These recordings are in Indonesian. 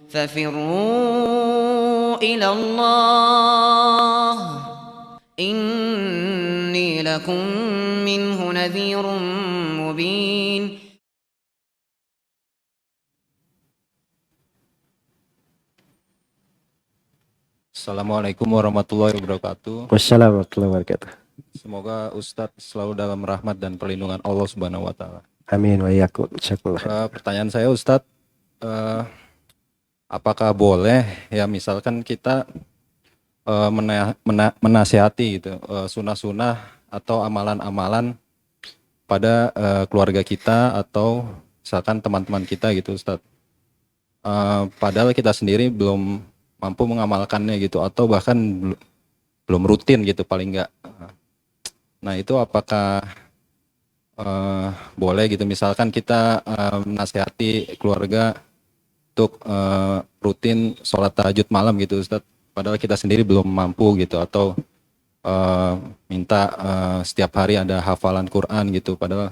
ففروا إلى الله إني لكم منه نذير مبين. Assalamualaikum warahmatullahi wabarakatuh. Wassalamualaikum warahmatullahi wabarakatuh. Semoga Ustadz selalu dalam rahmat dan perlindungan Allah Subhanahu wa Ta'ala. Amin wa iyyakum. Pertanyaan saya Ustadz, apakah boleh ya misalkan kita menasihati gitu sunnah-sunnah atau amalan-amalan pada keluarga kita atau misalkan teman-teman kita gitu Ustadz, padahal kita sendiri belum mampu mengamalkannya gitu atau bahkan belum rutin gitu paling enggak. Nah itu apakah boleh gitu misalkan kita menasihati keluarga untuk rutin sholat tahajud malam gitu Ustadz, padahal kita sendiri belum mampu gitu, atau minta setiap hari ada hafalan Quran gitu padahal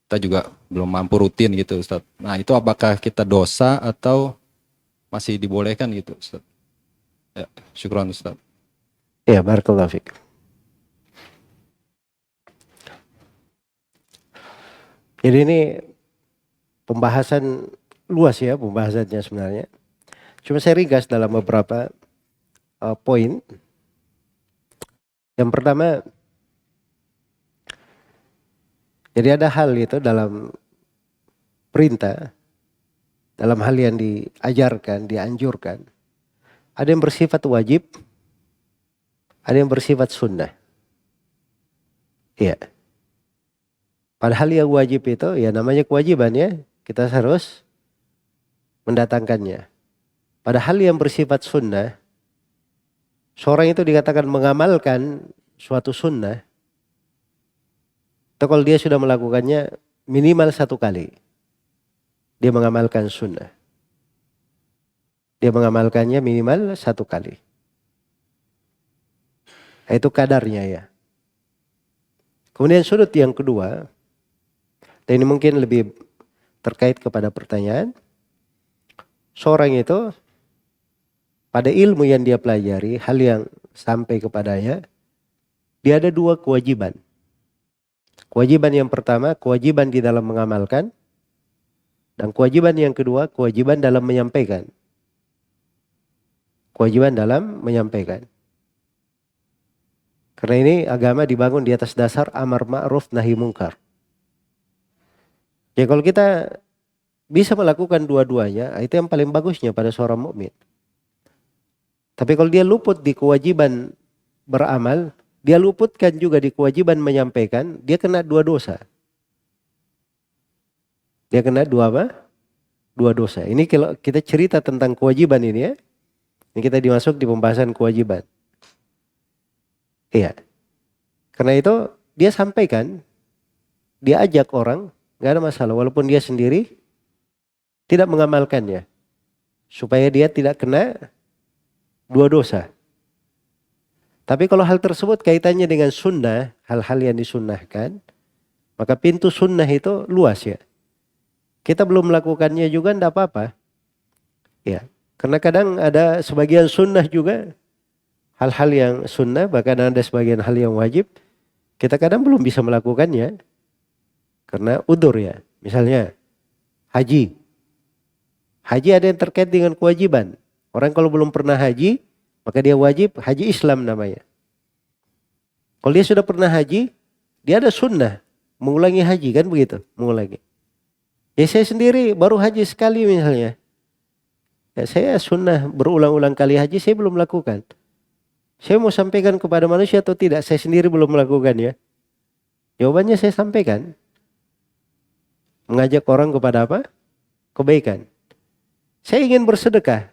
kita juga belum mampu rutin gitu Ustadz. Nah itu apakah kita dosa atau masih dibolehkan gitu Ustadz? Ya, syukran Ustadz. Ya, barakallahu fiik. Jadi ini pembahasan luas ya pembahasannya sebenarnya. Cuma saya ringkas dalam beberapa poin. Yang pertama, jadi ada hal itu dalam perintah, dalam hal yang diajarkan, dianjurkan. Ada yang bersifat wajib, ada yang bersifat sunnah. Iya. Padahal yang wajib itu ya namanya kewajiban ya, kita harus mendatangkannya. Padahal yang bersifat sunnah, seorang itu dikatakan mengamalkan suatu sunnah, itu kalau dia sudah melakukannya minimal 1 kali, dia mengamalkan sunnah. Dia mengamalkannya minimal 1 kali. Itu kadarnya ya. Kemudian sudut yang kedua, dan ini mungkin lebih terkait kepada pertanyaan, seorang itu pada ilmu yang dia pelajari, hal yang sampai kepadanya, dia ada 2 kewajiban. Kewajiban yang pertama, kewajiban di dalam mengamalkan, dan kewajiban yang kedua, kewajiban dalam menyampaikan. Kewajiban dalam menyampaikan. Karena ini agama dibangun di atas dasar amar ma'ruf nahi mungkar. Ya kalau kita bisa melakukan dua-duanya, itu yang paling bagusnya pada seorang mukmin. Tapi kalau dia luput di kewajiban beramal, dia luputkan juga di kewajiban menyampaikan, dia kena 2 dosa. Dia kena 2 apa? 2 dosa. Ini kalau kita cerita tentang kewajiban ini ya, ini kita dimasuk di pembahasan kewajiban. Iya. Karena itu dia sampaikan, dia ajak orang, gak ada masalah. Walaupun dia sendiri tidak mengamalkannya. Supaya dia tidak kena 2 dosa. Tapi kalau hal tersebut kaitannya dengan sunnah, hal-hal yang disunnahkan, maka pintu sunnah itu luas ya. Kita belum melakukannya juga tidak apa-apa. Ya. Karena kadang ada sebagian sunnah juga, hal-hal yang sunnah, bahkan ada sebagian hal yang wajib, kita kadang belum bisa melakukannya. Karena udzur ya. Misalnya haji. Haji ada yang terkait dengan kewajiban. Orang kalau belum pernah haji, maka dia wajib haji Islam namanya. Kalau dia sudah pernah haji, dia ada sunnah. Mengulangi haji kan begitu, mengulangi. Ya saya sendiri baru haji sekali misalnya. Ya, saya sunnah berulang-ulang kali haji saya belum lakukan. Saya mau sampaikan kepada manusia atau tidak, saya sendiri belum melakukan ya. Jawabannya saya sampaikan. Mengajak orang kepada apa? Kebaikan. Saya ingin bersedekah,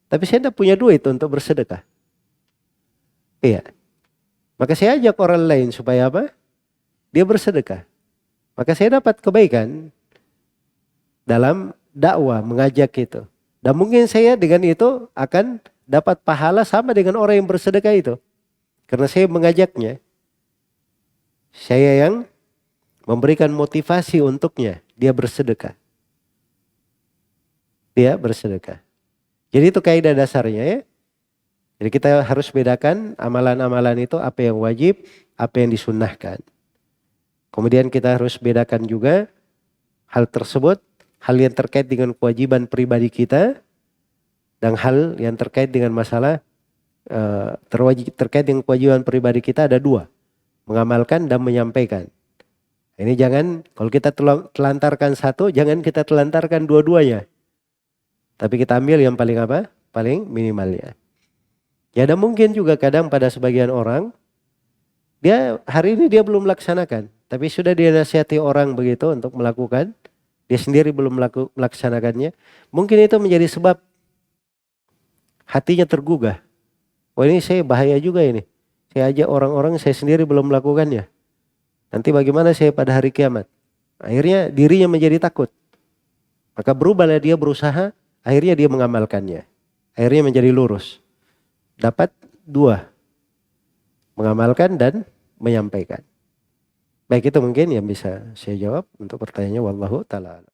tapi saya tidak punya duit untuk bersedekah. Iya. Maka saya ajak orang lain supaya apa? Dia bersedekah. Maka saya dapat kebaikan dalam dakwah mengajak itu. Dan mungkin saya dengan itu akan dapat pahala sama dengan orang yang bersedekah itu. Karena saya mengajaknya. Saya yang memberikan motivasi untuknya. Dia bersedekah. Dia bersedekah. Jadi itu kaidah dasarnya ya. Jadi kita harus bedakan amalan-amalan itu apa yang wajib, apa yang disunnahkan. Kemudian kita harus bedakan juga hal tersebut, hal yang terkait dengan kewajiban pribadi kita dan hal yang terkait dengan masalah terkait dengan kewajiban pribadi kita ada dua, mengamalkan dan menyampaikan. Ini jangan, kalau kita telantarkan satu, jangan kita telantarkan dua-duanya. Tapi kita ambil yang paling apa? Paling minimalnya. Ya ada mungkin juga kadang pada sebagian orang, dia hari ini dia belum melaksanakan. Tapi sudah dia nasihati orang begitu untuk melakukan, dia sendiri belum melaksanakannya. Mungkin itu menjadi sebab hatinya tergugah. Wah ini saya bahaya juga ini. Saya ajak orang-orang, saya sendiri belum melakukannya. Nanti bagaimana saya pada hari kiamat? Akhirnya dirinya menjadi takut. Maka berubahlah dia berusaha, akhirnya dia mengamalkannya. Akhirnya menjadi lurus. Dapat dua, mengamalkan dan menyampaikan. Baik, itu mungkin yang bisa saya jawab untuk pertanyaannya. Wallahu ta'ala.